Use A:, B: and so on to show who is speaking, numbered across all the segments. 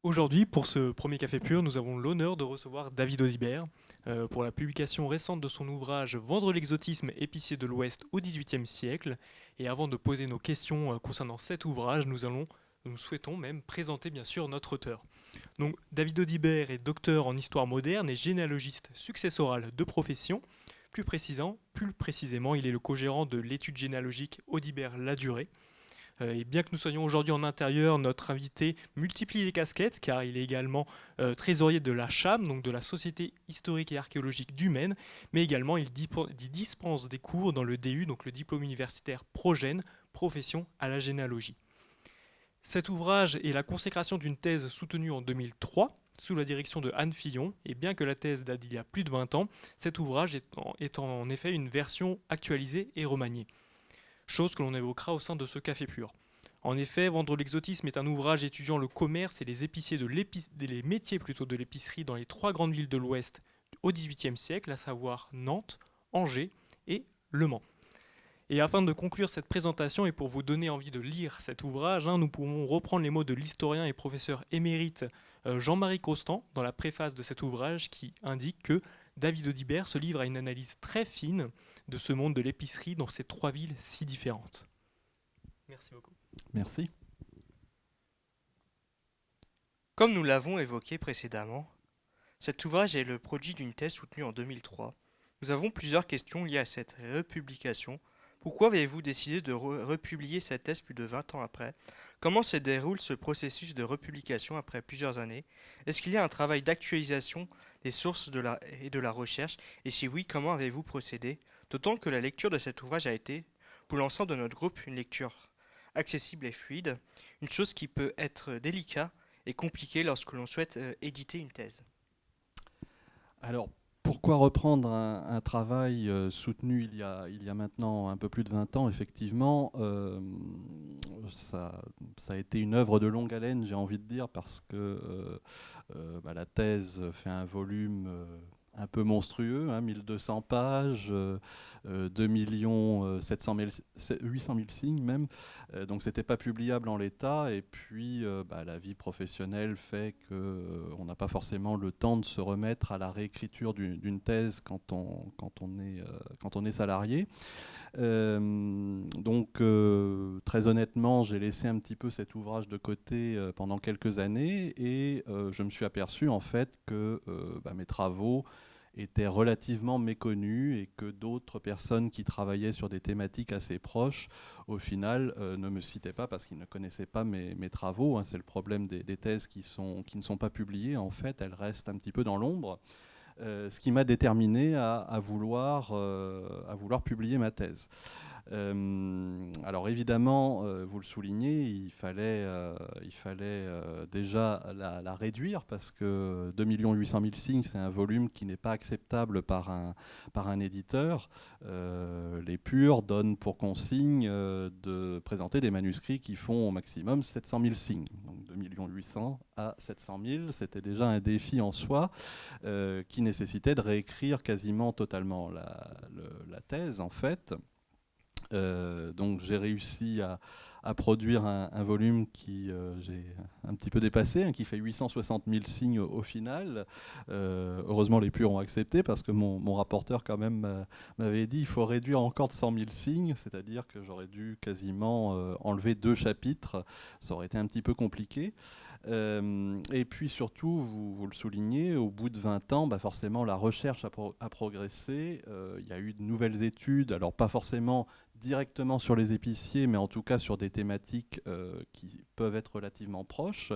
A: Aujourd'hui, pour ce premier Café Pur, nous avons l'honneur de recevoir David Audibert pour la publication récente de son ouvrage Vendre l'exotisme épicier de l'Ouest au XVIIIe siècle. Et avant de poser nos questions concernant cet ouvrage, nous souhaitons même présenter bien sûr notre auteur. Donc, David Audibert est docteur en histoire moderne et généalogiste successoral de profession. Plus précisément, il est le co-gérant de l'étude généalogique Audibert-Ladurée. Et bien que nous soyons aujourd'hui en intérieur, notre invité multiplie les casquettes car il est également trésorier de la CHAM, donc de la Société historique et archéologique du Maine, mais également il dispense des cours dans le DU, donc le diplôme universitaire Progène, profession à la généalogie. Cet ouvrage est la consécration d'une thèse soutenue en 2003 sous la direction de Anne Fillon, et bien que la thèse date d'il y a plus de 20 ans, cet ouvrage est en effet une version actualisée et remaniée, chose que l'on évoquera au sein de ce Café Pur. En effet, Vendre l'exotisme est un ouvrage étudiant le commerce et les épiciers les métiers de l'épicerie dans les trois grandes villes de l'Ouest au XVIIIe siècle, à savoir Nantes, Angers et Le Mans. Et afin de conclure cette présentation et pour vous donner envie de lire cet ouvrage, nous pouvons reprendre les mots de l'historien et professeur émérite Jean-Marie Constant dans la préface de cet ouvrage qui indique que David Audibert se livre à une analyse très fine de ce monde de l'épicerie dans ces trois villes si différentes. Merci beaucoup.
B: Merci.
C: Comme nous l'avons évoqué précédemment, cet ouvrage est le produit d'une thèse soutenue en 2003. Nous avons plusieurs questions liées à cette republication. Pourquoi avez-vous décidé de republier cette thèse plus de 20 ans après? Comment se déroule ce processus de republication après plusieurs années? Est-ce qu'il y a un travail d'actualisation des sources et de la recherche? Et si oui, comment avez-vous procédé? D'autant que la lecture de cet ouvrage a été, pour l'ensemble de notre groupe, une lecture accessible et fluide, une chose qui peut être délicate et compliquée lorsque l'on souhaite éditer une thèse.
B: Alors, pourquoi reprendre un travail soutenu il y a maintenant un peu plus de 20 ans, effectivement, ça a été une œuvre de longue haleine, j'ai envie de dire, parce que la thèse fait un volume un peu monstrueux, 1200 pages, 2 700 000, 800 000 signes même, donc c'était pas publiable en l'état, et puis la vie professionnelle fait qu'on n'a pas forcément le temps de se remettre à la réécriture d'une thèse quand on est salarié. Donc très honnêtement, j'ai laissé un petit peu cet ouvrage de côté pendant quelques années, et je me suis aperçu en fait que mes travaux étaient relativement méconnus et que d'autres personnes qui travaillaient sur des thématiques assez proches, au final, ne me citaient pas parce qu'ils ne connaissaient pas mes travaux. C'est le problème des thèses qui ne sont pas publiées. En fait, elles restent un petit peu dans l'ombre. Ce qui m'a déterminé à vouloir publier ma thèse. Alors évidemment, vous le soulignez, il fallait déjà la réduire parce que 2 800 000 signes, c'est un volume qui n'est pas acceptable par un éditeur. Les purs donnent pour consigne de présenter des manuscrits qui font au maximum 700 000 signes. Donc 2 800 à 700 000, c'était déjà un défi en soi qui nécessitait de réécrire quasiment totalement la thèse en fait. Donc j'ai réussi à produire un volume qui j'ai un petit peu dépassé, qui fait 860 000 signes au final. Heureusement les purs ont accepté parce que mon rapporteur quand même m'avait dit il faut réduire encore de 100 000 signes, c'est-à-dire que j'aurais dû quasiment enlever 2 chapitres, ça aurait été un petit peu compliqué. Et puis surtout, vous le soulignez, au bout de 20 ans, forcément la recherche a progressé, il y a eu de nouvelles études, alors pas forcément directement sur les épiciers, mais en tout cas sur des thématiques qui peuvent être relativement proches.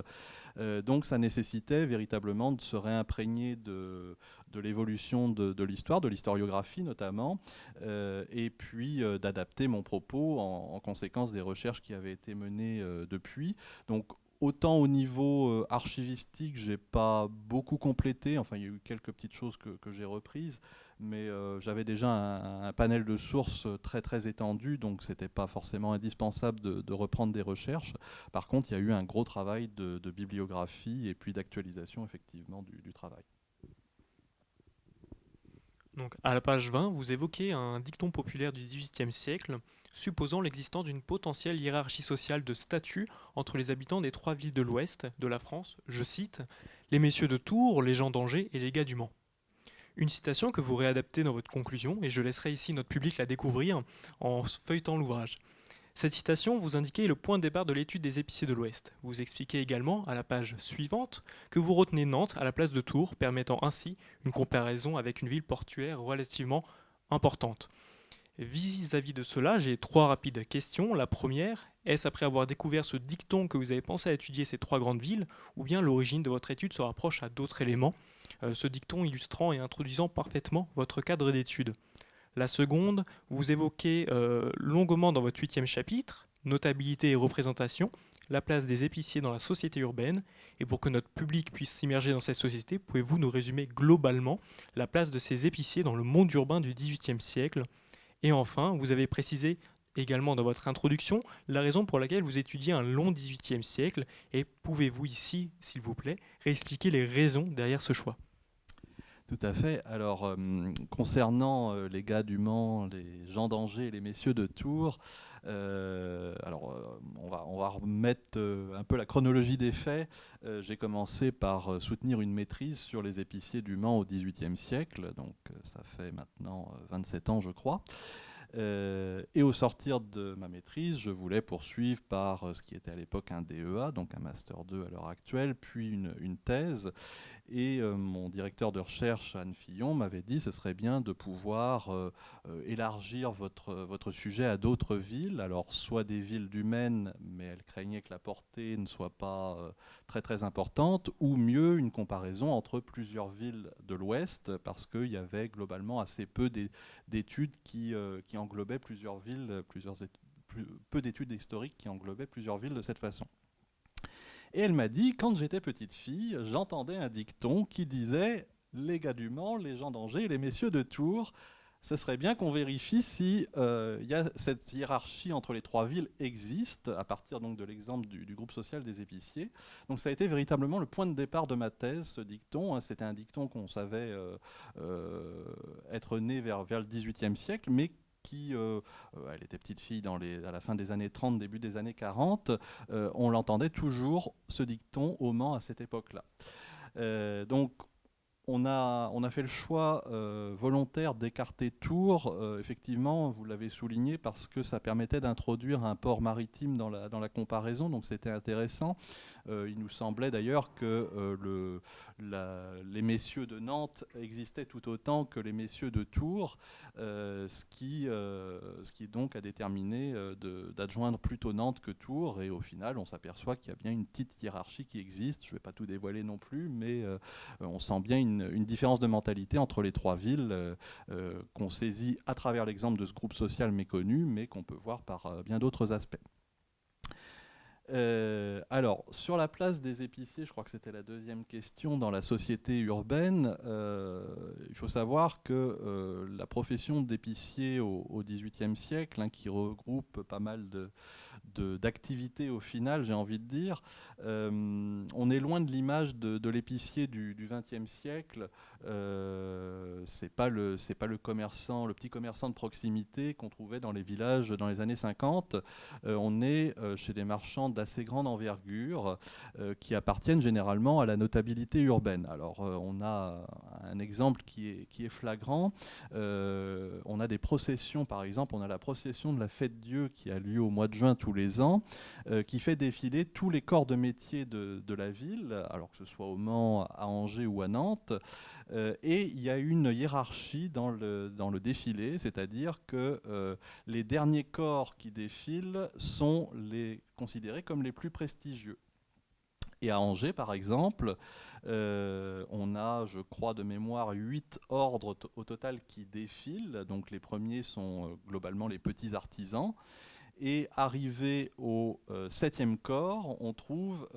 B: Donc ça nécessitait véritablement de se réimprégner de l'évolution de l'histoire, de l'historiographie notamment, et puis d'adapter mon propos en conséquence des recherches qui avaient été menées depuis. Donc autant au niveau archivistique, j'ai pas beaucoup complété, enfin il y a eu quelques petites choses que j'ai reprises, mais j'avais déjà un panel de sources très très étendu, donc c'était pas forcément indispensable de reprendre des recherches. Par contre, il y a eu un gros travail de bibliographie et puis d'actualisation effectivement du travail.
A: Donc, à la page 20, vous évoquez un dicton populaire du XVIIIe siècle supposant l'existence d'une potentielle hiérarchie sociale de statut entre les habitants des trois villes de l'ouest de la France, je cite, les messieurs de Tours, les gens d'Angers et les gars du Mans. Une citation que vous réadaptez dans votre conclusion, et je laisserai ici notre public la découvrir en feuilletant l'ouvrage. Cette citation, vous indiquez le point de départ de l'étude des épiciers de l'Ouest. Vous expliquez également, à la page suivante, que vous retenez Nantes à la place de Tours, permettant ainsi une comparaison avec une ville portuaire relativement importante. Vis-à-vis de cela, j'ai trois rapides questions. La première, est-ce après avoir découvert ce dicton que vous avez pensé à étudier ces trois grandes villes, ou bien l'origine de votre étude se rapproche à d'autres éléments, ce dicton illustrant et introduisant parfaitement votre cadre d'étude? La seconde, vous évoquez longuement dans votre huitième chapitre, notabilité et représentation, la place des épiciers dans la société urbaine. Et pour que notre public puisse s'immerger dans cette société, pouvez-vous nous résumer globalement la place de ces épiciers dans le monde urbain du XVIIIe siècle? Et enfin, vous avez précisé également dans votre introduction la raison pour laquelle vous étudiez un long XVIIIe siècle. Et pouvez-vous ici, s'il vous plaît, réexpliquer les raisons derrière ce choix?
B: Tout à fait. Alors, concernant les gars du Mans, les gens d'Angers et les messieurs de Tours, on va remettre un peu la chronologie des faits. J'ai commencé par soutenir une maîtrise sur les épiciers du Mans au XVIIIe siècle, donc ça fait maintenant 27 ans, je crois. Et au sortir de ma maîtrise, je voulais poursuivre par ce qui était à l'époque un DEA, donc un Master 2 à l'heure actuelle, puis une thèse. Et mon directeur de recherche, Anne Fillon, m'avait dit que ce serait bien de pouvoir élargir votre sujet à d'autres villes. Alors, soit des villes du Maine, mais elle craignait que la portée ne soit pas très très importante, ou mieux, une comparaison entre plusieurs villes de l'Ouest, parce qu'il y avait globalement assez peu d'études qui englobaient plusieurs villes, peu d'études historiques qui englobaient plusieurs villes de cette façon. Et elle m'a dit, quand j'étais petite fille, j'entendais un dicton qui disait « les gars du Mans, les gens d'Angers, les messieurs de Tours ». Ce serait bien qu'on vérifie si cette hiérarchie entre les trois villes existe, à partir donc de l'exemple du groupe social des épiciers. Donc ça a été véritablement le point de départ de ma thèse, ce dicton. C'était un dicton qu'on savait être né vers le XVIIIe siècle, mais elle était petite fille à la fin des années 30, début des années 40, on l'entendait toujours, ce dicton, au Mans à cette époque-là. Donc, on a fait le choix volontaire d'écarter Tours, effectivement, vous l'avez souligné, parce que ça permettait d'introduire un port maritime dans la comparaison, donc c'était intéressant. Il nous semblait d'ailleurs que les messieurs de Nantes existaient tout autant que les messieurs de Tours, ce qui donc a déterminé d'adjoindre plutôt Nantes que Tours, et au final on s'aperçoit qu'il y a bien une petite hiérarchie qui existe. Je ne vais pas tout dévoiler non plus, mais on sent bien une différence de mentalité entre les trois villes qu'on saisit à travers l'exemple de ce groupe social méconnu, mais qu'on peut voir par bien d'autres aspects. Alors, sur la place des épiciers, je crois que c'était la deuxième question, dans la société urbaine, il faut savoir que la profession d'épicier au XVIIIe siècle, qui regroupe pas mal d'activités au final, j'ai envie de dire, on est loin de l'image de l'épicier du XXe siècle. C'est pas le commerçant, le petit commerçant de proximité qu'on trouvait dans les villages dans les années 50. On est chez des marchands d'assez grande envergure qui appartiennent généralement à la notabilité urbaine. Alors on a un exemple qui est flagrant. On a des processions, par exemple, on a la procession de la Fête Dieu qui a lieu au mois de juin tous les ans, qui fait défiler tous les corps de métier de la ville, alors que ce soit au Mans, à Angers ou à Nantes. Et il y a une hiérarchie dans le défilé, c'est-à-dire que les derniers corps qui défilent sont considérés comme les plus prestigieux. Et à Angers, par exemple, on a, je crois de mémoire, 8 ordres au total qui défilent. Donc les premiers sont globalement les petits artisans. Et arrivé au 7e corps, on trouve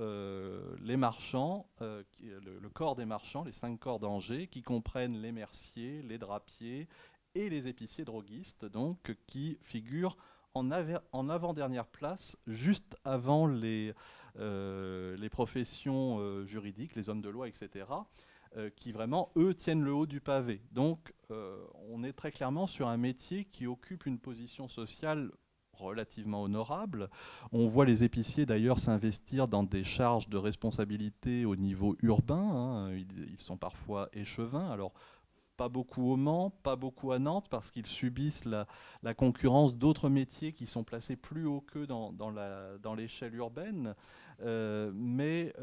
B: les marchands, le corps des marchands, les 5 corps d'Angers, qui comprennent les merciers, les drapiers et les épiciers droguistes, donc qui figurent en avant-dernière place, juste avant les professions juridiques, les hommes de loi, etc. qui vraiment, eux, tiennent le haut du pavé. Donc, on est très clairement sur un métier qui occupe une position sociale relativement honorable. On voit les épiciers d'ailleurs s'investir dans des charges de responsabilité au niveau urbain, hein. Ils sont parfois échevins. Alors, pas beaucoup au Mans, pas beaucoup à Nantes, parce qu'ils subissent la concurrence d'autres métiers qui sont placés plus haut qu'eux dans l'échelle urbaine. Mais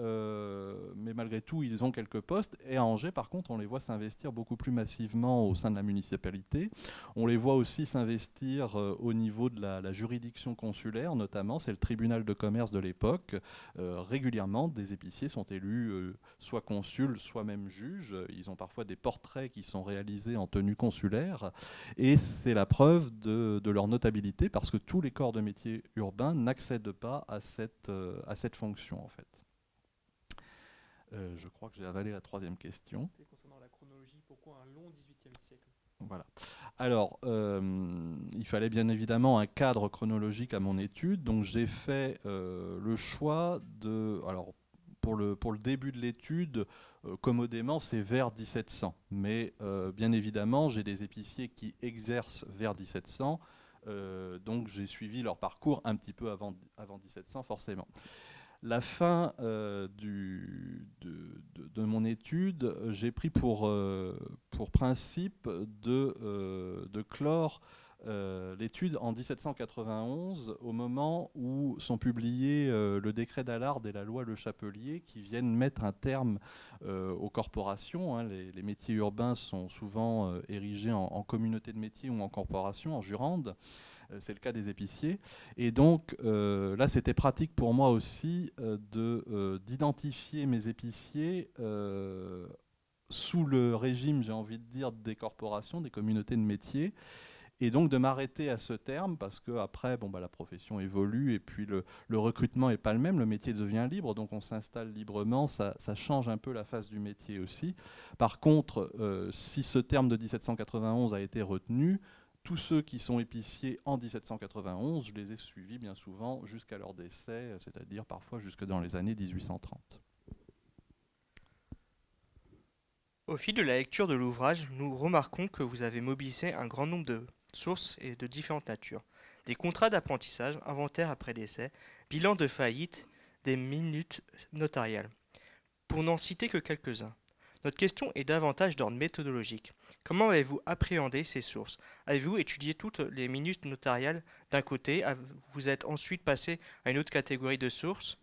B: malgré tout, ils ont quelques postes. Et à Angers, par contre, on les voit s'investir beaucoup plus massivement au sein de la municipalité. On les voit aussi s'investir au niveau de la juridiction consulaire, notamment. C'est le tribunal de commerce de l'époque. Régulièrement, des épiciers sont élus soit consuls, soit même juges. Ils ont parfois des portraits qui sont réalisés en tenue consulaire. Et c'est la preuve de leur notabilité, parce que tous les corps de métiers urbains n'accèdent pas à cette fonction, en fait. Je crois que j'ai avalé la troisième question.
A: C'était concernant la chronologie, pourquoi un long XVIIIe siècle?
B: Voilà. Alors, il fallait bien évidemment un cadre chronologique à mon étude, donc j'ai fait le choix de... Alors, pour le début de l'étude, commodément, c'est vers 1700. Mais bien évidemment, j'ai des épiciers qui exercent vers 1700, donc j'ai suivi leur parcours un petit peu avant 1700, forcément. La fin de mon étude, j'ai pris pour principe de clore l'étude en 1791, au moment où sont publiés le décret d'Allard et la loi Le Chapelier, qui viennent mettre un terme aux corporations, hein. Les métiers urbains sont souvent érigés en communauté de métiers ou en corporation, en jurande. C'est le cas des épiciers. Et donc là, c'était pratique pour moi aussi d'identifier mes épiciers sous le régime, j'ai envie de dire, des corporations, des communautés de métiers. Et donc de m'arrêter à ce terme, parce qu'après, la profession évolue et puis le recrutement n'est pas le même, le métier devient libre, donc on s'installe librement, ça change un peu la face du métier aussi. Par contre, si ce terme de 1791 a été retenu, tous ceux qui sont épiciers en 1791, je les ai suivis bien souvent jusqu'à leur décès, c'est-à-dire parfois jusque dans les années 1830.
C: Au fil de la lecture de l'ouvrage, nous remarquons que vous avez mobilisé un grand nombre de sources et de différentes natures. Des contrats d'apprentissage, inventaire après décès, bilan de faillite, des minutes notariales. Pour n'en citer que quelques-uns. Notre question est davantage d'ordre méthodologique. Comment avez-vous appréhendé ces sources? Avez-vous étudié toutes les minutes notariales d'un côté? Vous êtes ensuite passé à une autre catégorie de sources?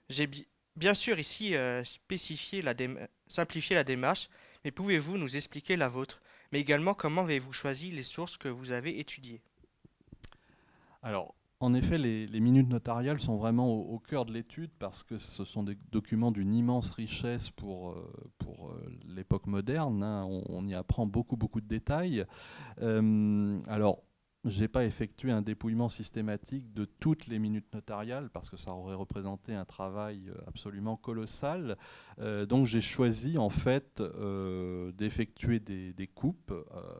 C: J'ai bien sûr ici simplifié la démarche, mais pouvez-vous nous expliquer la vôtre? Mais également, comment avez-vous choisi les sources que vous avez étudiées?
B: Alors, en effet, les minutes notariales sont vraiment au cœur de l'étude, parce que ce sont des documents d'une immense richesse pour l'époque moderne, hein. On y apprend beaucoup de détails. Alors, je n'ai pas effectué un dépouillement systématique de toutes les minutes notariales, parce que ça aurait représenté un travail absolument colossal. Donc j'ai choisi en fait d'effectuer des coupes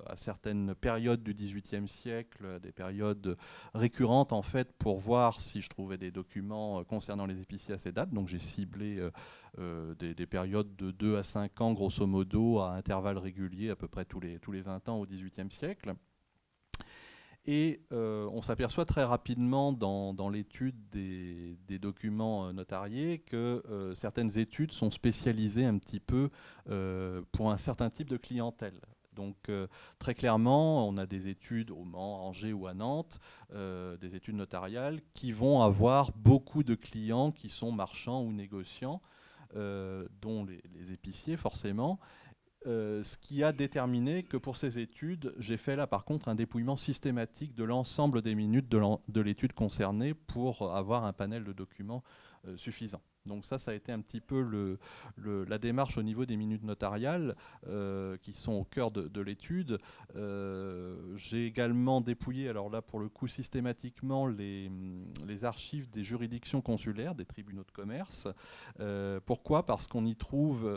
B: à certaines périodes du XVIIIe siècle, des périodes récurrentes en fait, pour voir si je trouvais des documents concernant les épiciers à ces dates. Donc j'ai ciblé des périodes de 2 à 5 ans grosso modo, à intervalles réguliers, à peu près tous les 20 ans au XVIIIe siècle. Et on s'aperçoit très rapidement dans l'étude des documents notariés que certaines études sont spécialisées un petit peu pour un certain type de clientèle. Donc très clairement, on a des études au Mans, à Angers ou à Nantes, des études notariales qui vont avoir beaucoup de clients qui sont marchands ou négociants, dont les épiciers forcément. Ce qui a déterminé que pour ces études, j'ai fait là par contre un dépouillement systématique de l'ensemble des minutes de l'étude concernée pour avoir un panel de documents suffisant. Donc ça a été un petit peu la démarche au niveau des minutes notariales qui sont au cœur de l'étude. J'ai également dépouillé, alors là pour le coup systématiquement, les archives des juridictions consulaires, des tribunaux de commerce. Pourquoi? Parce qu'on y trouve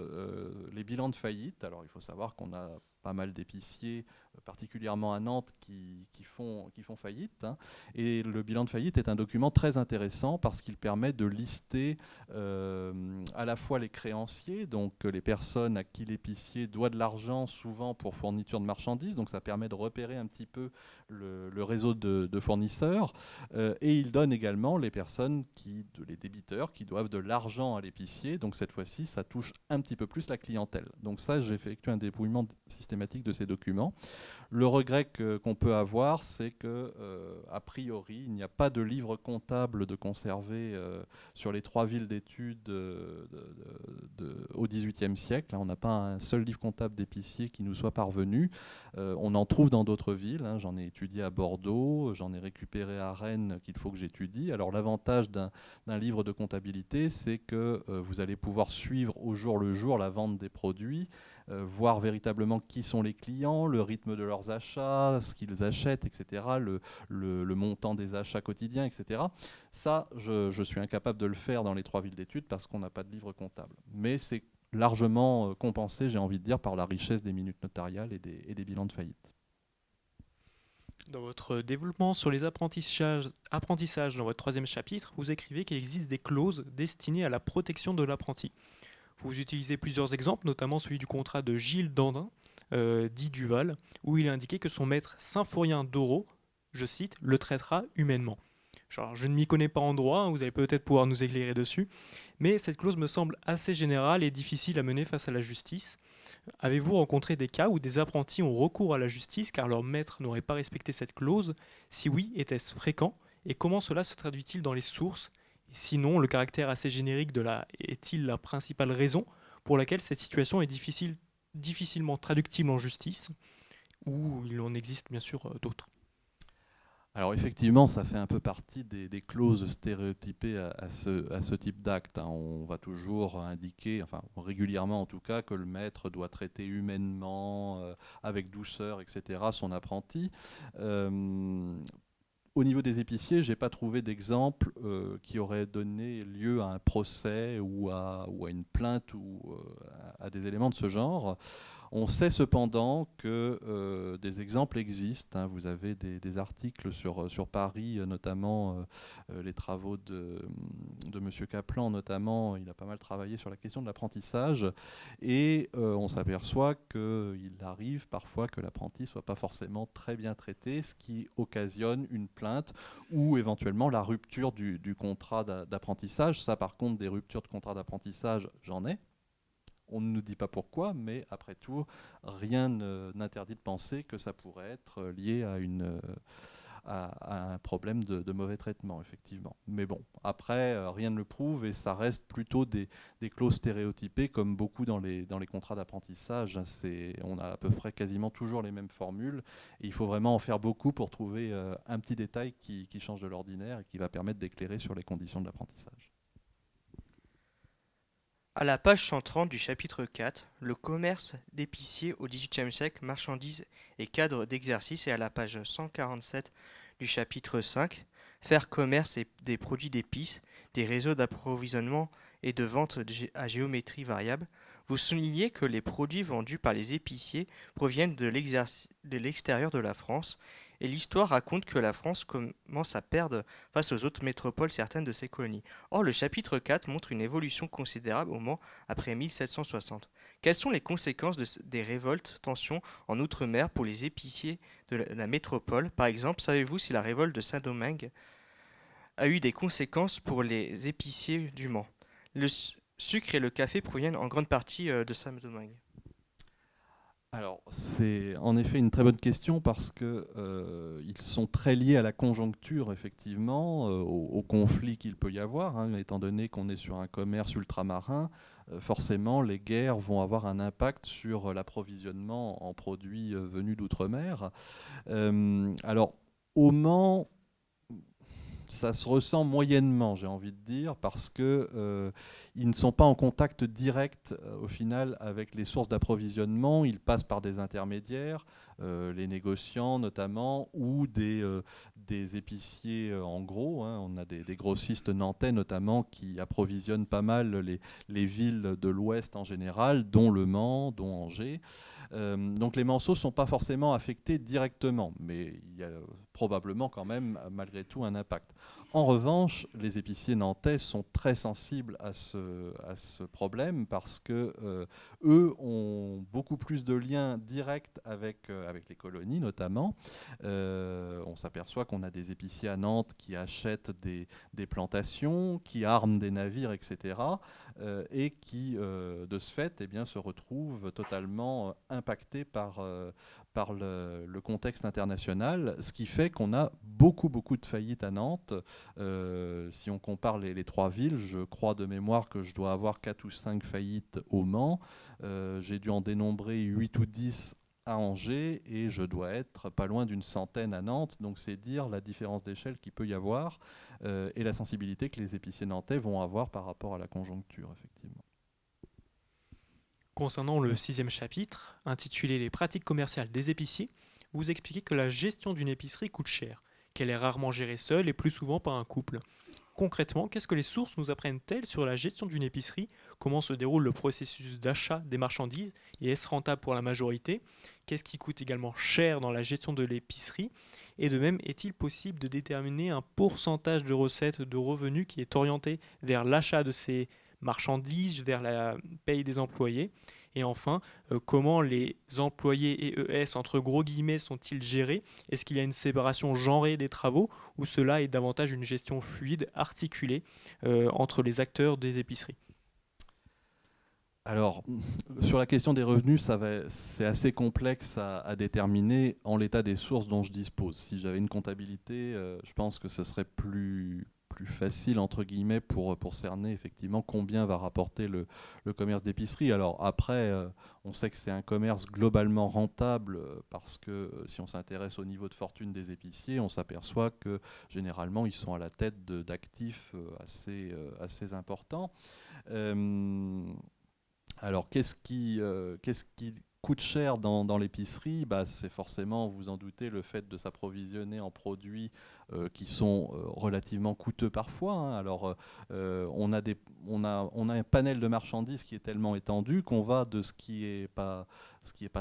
B: les bilans de faillite. Alors il faut savoir qu'on a pas mal d'épiciers, particulièrement à Nantes, qui font faillite. Hein. Et le bilan de faillite est un document très intéressant parce qu'il permet de lister à la fois les créanciers, donc les personnes à qui l'épicier doit de l'argent, souvent pour fourniture de marchandises, donc ça permet de repérer un petit peu le réseau de fournisseurs, et il donne également les personnes, les débiteurs, qui doivent de l'argent à l'épicier, donc cette fois-ci ça touche un petit peu plus la clientèle. Donc ça, j'ai effectué un dépouillement systématique de ces documents. Le regret qu'on peut avoir, c'est que, a priori, il n'y a pas de livre comptable de conservé sur les 3 villes d'études au XVIIIe siècle. On n'a pas un seul livre comptable d'épicier qui nous soit parvenu. On en trouve dans d'autres villes. Hein. J'en ai étudié à Bordeaux, j'en ai récupéré à Rennes qu'il faut que j'étudie. Alors l'avantage d'un livre de comptabilité, c'est que vous allez pouvoir suivre au jour le jour la vente des produits, voir véritablement qui sont les clients, le rythme de leurs achats, ce qu'ils achètent, etc., le montant des achats quotidiens, etc. Ça, je suis incapable de le faire dans les 3 villes d'études parce qu'on n'a pas de livre comptable. Mais c'est largement compensé, j'ai envie de dire, par la richesse des minutes notariales et des bilans de faillite.
A: Dans votre développement sur les apprentissages dans votre 3e chapitre, vous écrivez qu'il existe des clauses destinées à la protection de l'apprenti. Vous utilisez plusieurs exemples, notamment celui du contrat de Gilles Dandin, dit Duval, où il est indiqué que son maître Symphorien d'Oro, je cite, le traitera humainement. Genre, je ne m'y connais pas en droit, hein, vous allez peut-être pouvoir nous éclairer dessus, mais cette clause me semble assez générale et difficile à mener face à la justice. Avez-vous rencontré des cas où des apprentis ont recours à la justice car leur maître n'aurait pas respecté cette clause? Si oui, était-ce fréquent? Et comment cela se traduit-il dans les sources? Et sinon, le caractère assez générique est-il la principale raison pour laquelle cette situation est difficilement traductible en justice? Ou il en existe bien sûr d'autres?
B: Alors effectivement, ça fait un peu partie des clauses stéréotypées à ce type d'acte. Hein. On va toujours indiquer, enfin régulièrement en tout cas, que le maître doit traiter humainement, avec douceur, etc., son apprenti. Au niveau des épiciers, je n'ai pas trouvé d'exemple qui aurait donné lieu à un procès ou à une plainte ou à des éléments de ce genre. On sait cependant que des exemples existent. Hein. Vous avez des articles sur Paris, notamment les travaux de M. Kaplan, notamment. Il a pas mal travaillé sur la question de l'apprentissage. Et on s'aperçoit qu'il arrive parfois que l'apprenti ne soit pas forcément très bien traité, ce qui occasionne une plainte ou éventuellement la rupture du contrat d'apprentissage. Ça, par contre, des ruptures de contrat d'apprentissage, j'en ai. On ne nous dit pas pourquoi, mais après tout, rien n'interdit de penser que ça pourrait être lié à un problème de mauvais traitement, effectivement. Mais bon, après, rien ne le prouve et ça reste plutôt des clauses stéréotypées, comme beaucoup dans les contrats d'apprentissage. On a à peu près quasiment toujours les mêmes formules et il faut vraiment en faire beaucoup pour trouver un petit détail qui change de l'ordinaire et qui va permettre d'éclairer sur les conditions de l'apprentissage.
C: À la page 130 du chapitre 4, le commerce d'épiciers au XVIIIe siècle, marchandises et cadres d'exercice, et à la page 147 du chapitre 5, faire commerce des produits d'épices, des réseaux d'approvisionnement et de vente à géométrie variable, vous soulignez que les produits vendus par les épiciers proviennent de l'extérieur de la France, et l'histoire raconte que la France commence à perdre face aux autres métropoles certaines de ses colonies. Or, le chapitre 4 montre une évolution considérable au Mans après 1760. Quelles sont les conséquences des révoltes, tensions en Outre-mer pour les épiciers de la métropole? Par exemple, savez-vous si la révolte de Saint-Domingue a eu des conséquences pour les épiciers du Mans? Le sucre et le café proviennent en grande partie de Saint-Domingue.
B: Alors, c'est en effet une très bonne question parce que ils sont très liés à la conjoncture, effectivement, au conflit qu'il peut y avoir. Hein, étant donné qu'on est sur un commerce ultramarin, forcément, les guerres vont avoir un impact sur l'approvisionnement en produits venus d'outre-mer. Alors, au Mans, ça se ressent moyennement, j'ai envie de dire, parce que ils ne sont pas en contact direct au final avec les sources d'approvisionnement. Ils passent par des intermédiaires. les négociants notamment, ou des épiciers en gros. On a des grossistes nantais notamment qui approvisionnent pas mal les villes de l'Ouest en général, dont Le Mans, dont Angers. Donc les manceaux ne sont pas forcément affectés directement, mais il y a probablement quand même malgré tout un impact. En revanche, les épiciers nantais sont très sensibles à ce problème parce que eux ont beaucoup plus de liens directs avec les colonies notamment. On s'aperçoit qu'on a des épiciers à Nantes qui achètent des plantations, qui arment des navires, etc. Et qui, de ce fait, eh bien, se retrouvent totalement impactés par le contexte international, ce qui fait qu'on a beaucoup de faillites à Nantes. Si on compare les trois villes, je crois de mémoire que je dois avoir 4 ou 5 faillites au Mans. J'ai dû en dénombrer 8 ou 10 à Angers et je dois être pas loin d'une centaine à Nantes. Donc c'est dire la différence d'échelle qu'il peut y avoir et la sensibilité que les épiciers nantais vont avoir par rapport à la conjoncture, effectivement.
A: Concernant le 6e chapitre, intitulé Les pratiques commerciales des épiciers, vous expliquez que la gestion d'une épicerie coûte cher, qu'elle est rarement gérée seule et plus souvent par un couple. Concrètement, qu'est-ce que les sources nous apprennent-elles sur la gestion d'une épicerie? Comment se déroule le processus d'achat des marchandises? Et est-ce rentable pour la majorité? Qu'est-ce qui coûte également cher dans la gestion de l'épicerie? Et de même, est-il possible de déterminer un pourcentage de recettes, de revenus qui est orienté vers l'achat de ces marchandises, vers la paye des employés? Et enfin, comment les employés EES, entre gros guillemets, sont-ils gérés? Est-ce qu'il y a une séparation genrée des travaux ou cela est davantage une gestion fluide, articulée entre les acteurs des épiceries?
B: Alors, sur la question des revenus, c'est assez complexe à déterminer en l'état des sources dont je dispose. Si j'avais une comptabilité, je pense que ce serait plus facile, entre guillemets, pour cerner effectivement combien va rapporter le commerce d'épicerie. Alors après, on sait que c'est un commerce globalement rentable parce que si on s'intéresse au niveau de fortune des épiciers, on s'aperçoit que généralement, ils sont à la tête d'actifs assez importants. Alors, qu'est-ce qui coûte cher dans l'épicerie? C'est forcément, vous en doutez, le fait de s'approvisionner en produits qui sont relativement coûteux parfois. Alors, on a un panel de marchandises qui est tellement étendu qu'on va de ce qui est pas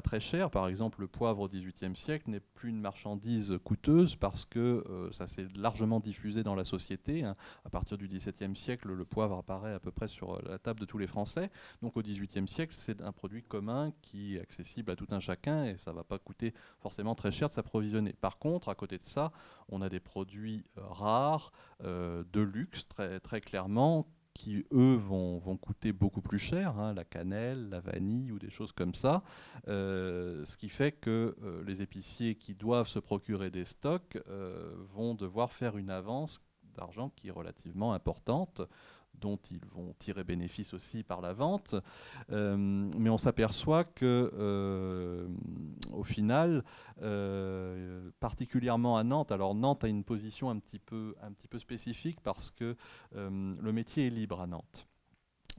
B: très cher. Par exemple, le poivre au XVIIIe siècle n'est plus une marchandise coûteuse parce que ça s'est largement diffusé dans la société. À partir du XVIIe siècle, le poivre apparaît à peu près sur la table de tous les Français. Donc au XVIIIe siècle, c'est un produit commun qui est accessible à tout un chacun et ça ne va pas coûter forcément très cher de s'approvisionner. Par contre, à côté de ça, on a des produits rares, de luxe, très clairement, qui, eux, vont coûter beaucoup plus cher, la cannelle, la vanille ou des choses comme ça. Ce qui fait que les épiciers qui doivent se procurer des stocks vont devoir faire une avance d'argent qui est relativement importante, dont ils vont tirer bénéfice aussi par la vente. Mais on s'aperçoit que, au final, particulièrement à Nantes, alors Nantes a une position un petit peu spécifique parce que le métier est libre à Nantes.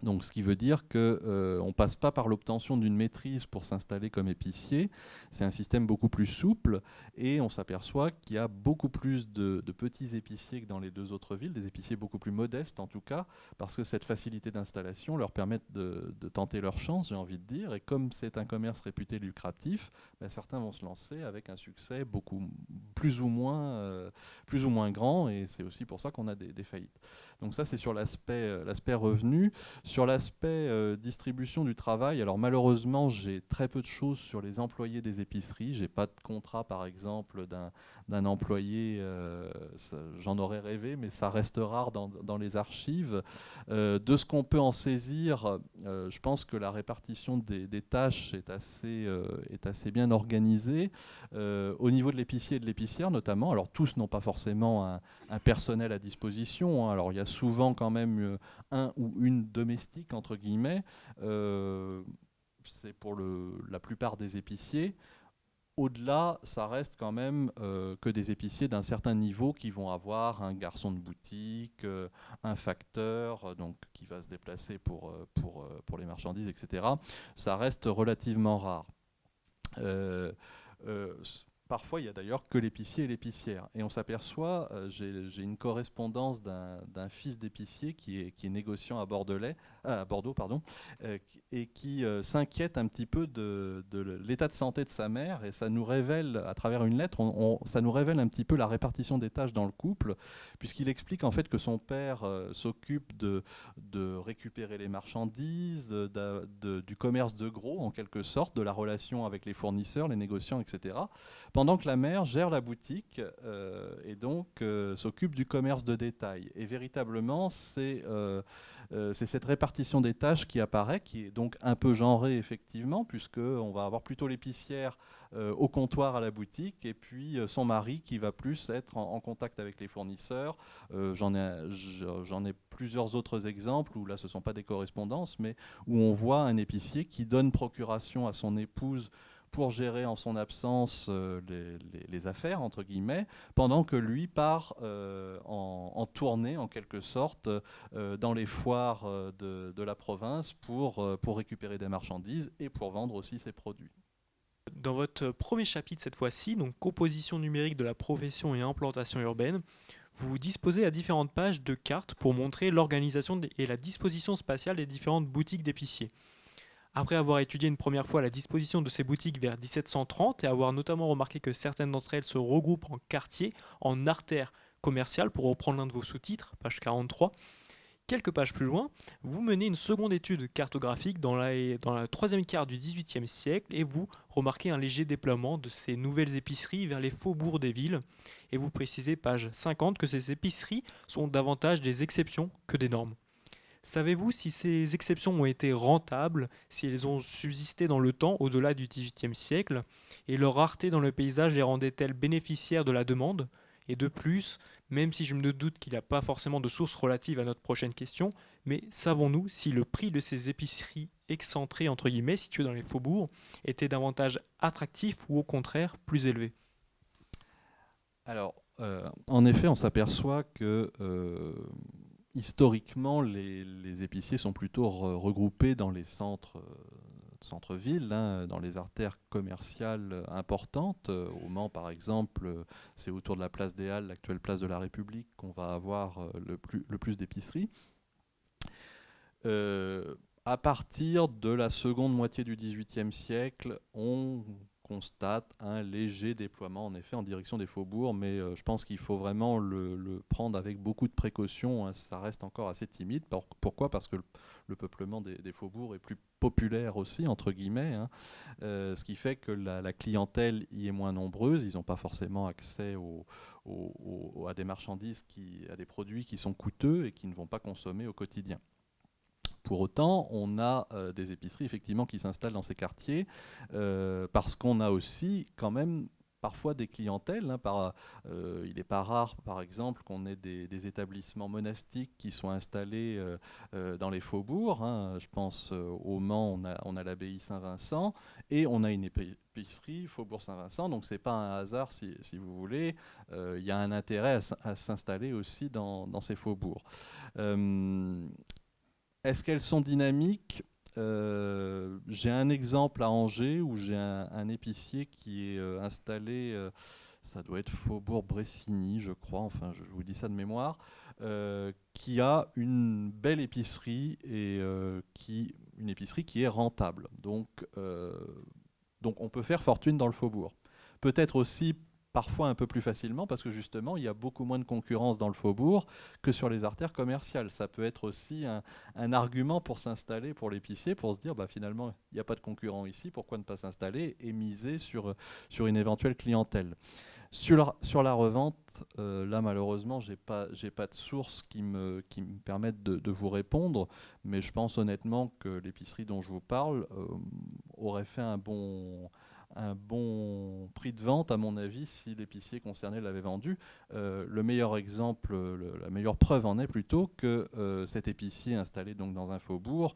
B: Donc, ce qui veut dire qu'on ne passe pas par l'obtention d'une maîtrise pour s'installer comme épicier. C'est un système beaucoup plus souple et on s'aperçoit qu'il y a beaucoup plus de petits épiciers que dans les deux autres villes, des épiciers beaucoup plus modestes en tout cas, parce que cette facilité d'installation leur permet de tenter leur chance, j'ai envie de dire. Et comme c'est un commerce réputé lucratif, certains vont se lancer avec un succès plus ou moins grand et c'est aussi pour ça qu'on a des faillites. Donc ça, c'est sur l'aspect revenu. Sur l'aspect distribution du travail, alors malheureusement, j'ai très peu de choses sur les employés des épiceries. J'ai pas de contrat, par exemple, d'un employé. J'en aurais rêvé, mais ça reste rare dans les archives. De ce qu'on peut en saisir, je pense que la répartition des tâches est assez bien organisée. Au niveau de l'épicier et de l'épicière, notamment, alors tous n'ont pas forcément un personnel à disposition. Alors il y a souvent quand même un ou une domestique, entre guillemets. C'est pour la plupart des épiciers. Au-delà, ça reste quand même que des épiciers d'un certain niveau qui vont avoir un garçon de boutique, un facteur, donc qui va se déplacer pour les marchandises, etc. Ça reste relativement rare. Parfois, il y a d'ailleurs que l'épicier et l'épicière. Et on s'aperçoit, j'ai une correspondance d'un fils d'épicier qui est négociant à Bordeaux, pardon, et qui s'inquiète un petit peu de l'état de santé de sa mère. Et ça nous révèle, à travers une lettre, ça nous révèle un petit peu la répartition des tâches dans le couple, puisqu'il explique en fait que son père s'occupe de récupérer les marchandises, du commerce de gros, en quelque sorte, de la relation avec les fournisseurs, les négociants, etc., pendant que la mère gère la boutique et donc s'occupe du commerce de détail. Et véritablement, c'est cette répartition des tâches qui apparaît, qui est donc un peu genrée effectivement, puisqu'on va avoir plutôt l'épicière au comptoir à la boutique, et puis son mari qui va plus être en contact avec les fournisseurs. J'en ai plusieurs autres exemples où là ce ne sont pas des correspondances, mais où on voit un épicier qui donne procuration à son épouse pour gérer en son absence les affaires, entre guillemets, pendant que lui part en tournée, en quelque sorte, dans les foires de la province pour récupérer des marchandises et pour vendre aussi ses produits.
A: Dans votre premier chapitre cette fois-ci, donc composition numérique de la profession et implantation urbaine, vous disposez à différentes pages de cartes pour montrer l'organisation et la disposition spatiale des différentes boutiques d'épiciers. Après avoir étudié une première fois la disposition de ces boutiques vers 1730 et avoir notamment remarqué que certaines d'entre elles se regroupent en quartiers, en artères commerciales, pour reprendre l'un de vos sous-titres, page 43, quelques pages plus loin, vous menez une seconde étude cartographique dans la troisième quart du XVIIIe siècle et vous remarquez un léger déploiement de ces nouvelles épiceries vers les faubourgs des villes. Et vous précisez, page 50, que ces épiceries sont davantage des exceptions que des normes. Savez-vous si ces exceptions ont été rentables, si elles ont subsisté dans le temps au-delà du XVIIIe siècle, et leur rareté dans le paysage les rendait-elles bénéficiaires de la demande? Et de plus, même si je me doute qu'il n'y a pas forcément de source relative à notre prochaine question, mais savons-nous si le prix de ces épiceries excentrées, entre guillemets, situées dans les faubourgs, était davantage attractif ou au contraire plus élevé?
B: Alors, en effet, on s'aperçoit que historiquement, les épiciers sont plutôt regroupés dans les centres-villes, hein, dans les artères commerciales importantes. Au Mans, par exemple, c'est autour de la place des Halles, l'actuelle place de la République, qu'on va avoir le plus d'épiceries. À partir de la seconde moitié du XVIIIe siècle, on constate un léger déploiement en effet en direction des faubourgs, mais je pense qu'il faut vraiment le prendre avec beaucoup de précaution, hein. Ça reste encore assez timide. Pourquoi? Parce que le peuplement des faubourgs est plus populaire aussi, entre guillemets, hein. Ce qui fait que la clientèle y est moins nombreuse. Ils n'ont pas forcément accès à des marchandises, à des produits qui sont coûteux et qui ne vont pas consommer au quotidien. Pour autant, on a des épiceries effectivement qui s'installent dans ces quartiers parce qu'on a aussi quand même parfois des clientèles, hein, il n'est pas rare, par exemple, qu'on ait des établissements monastiques qui sont installés dans les faubourgs, hein. Je pense au Mans, on a l'abbaye Saint-Vincent et on a une épicerie Faubourg Saint-Vincent. Donc c'est pas un hasard, si vous voulez. Il y a un intérêt à s'installer aussi dans ces faubourgs. Est-ce qu'elles sont dynamiques? J'ai un exemple à Angers où j'ai un épicier qui est installé, ça doit être Faubourg Bressigny, je crois, enfin je vous dis ça de mémoire, qui a une belle épicerie et une épicerie qui est rentable. Donc on peut faire fortune dans le faubourg. Peut-être aussi parfois un peu plus facilement parce que justement il y a beaucoup moins de concurrence dans le faubourg que sur les artères commerciales. Ça peut être aussi un argument pour s'installer pour l'épicier, pour se dire bah, finalement il n'y a pas de concurrent ici, pourquoi ne pas s'installer et miser sur une éventuelle clientèle. Sur la revente, là malheureusement j'ai pas de source qui me permettent de vous répondre, mais je pense honnêtement que l'épicerie dont je vous parle aurait fait un bon prix de vente, à mon avis, si l'épicier concerné l'avait vendu. Le meilleur exemple, la meilleure preuve en est plutôt que cet épicier installé donc dans un faubourg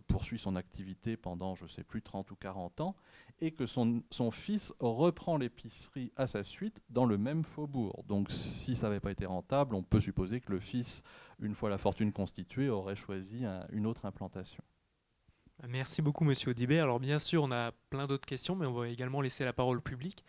B: poursuit son activité pendant, je ne sais plus, 30 ou 40 ans, et que son fils reprend l'épicerie à sa suite dans le même faubourg. Donc si ça n'avait pas été rentable, on peut supposer que le fils, une fois la fortune constituée, aurait choisi une autre implantation.
A: Merci beaucoup, monsieur Audibert. Alors bien sûr, on a plein d'autres questions, mais on va également laisser la parole au public.